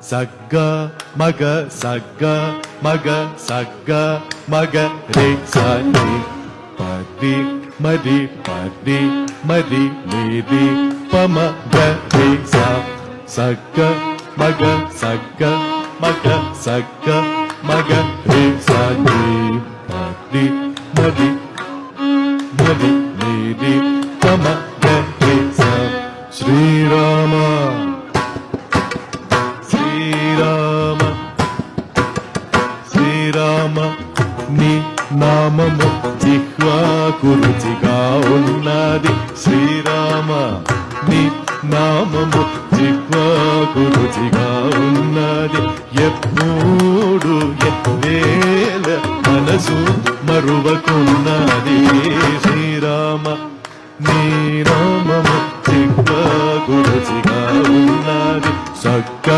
సగ్గ మగ సగ్గ మగ సగ్గ మగ రే సని పది మది పది మది నిది పమ గ రే స సగ్గ మగ సగ్గ మగ సగ్గ మగ రే సని పది మది మది నిది పమ గ రే స శ్రీరామ శ్రీరామ శ్రీరామ నీ నామము జిహ్వాకు రుచిగా ఉన్నది శ్రీరామ నీ నామము జిహ్వాకు రుచిగా ఉన్నది ఎప్పుడు ఎవేళ మనసు మరువకున్నది శ్రీరామ నీ నామము జిహ్వాకు రుచిగా ఉన్నది సగ్గ